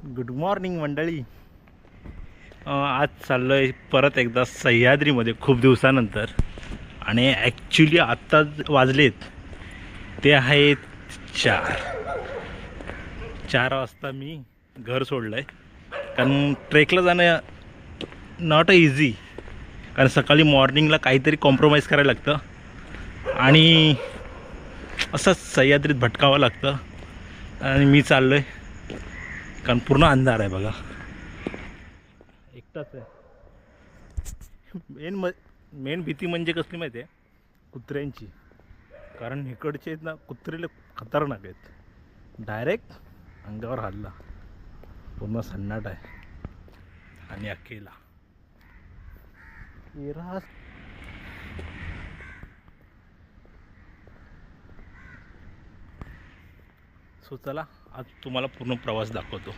Good morning मंडळी. आज चाललो आहे परत एकदा सह्याद्रीमध्ये खूप दिवसानंतर. आणि ॲक्च्युली आत्ता वाजलेत ते आहेत 4 वाजता मी घर सोडलं आहे. कारण ट्रेकला जाणं नॉट अ इझी, कारण सकाळी मॉर्निंगला काहीतरी कॉम्प्रोमाइज करायला लागतं आणि असं सह्याद्रीत भटकावं लागतं. आणि मी चाललो आहे कारण पूर्ण अंधार आहे बघा, एकटाच आहे. मेन भीती म्हणजे कसली माहिती आहे? कुत्र्यांची. कारण इकडचे आहेत ना कुत्रे खतरनाक आहेत. डायरेक्ट अंगावर हल्ला, पूर्ण सन्नाट आहे आणि अकेला येरा. सो चला आज तुम्हाला पूर्ण प्रवास दाखवतो.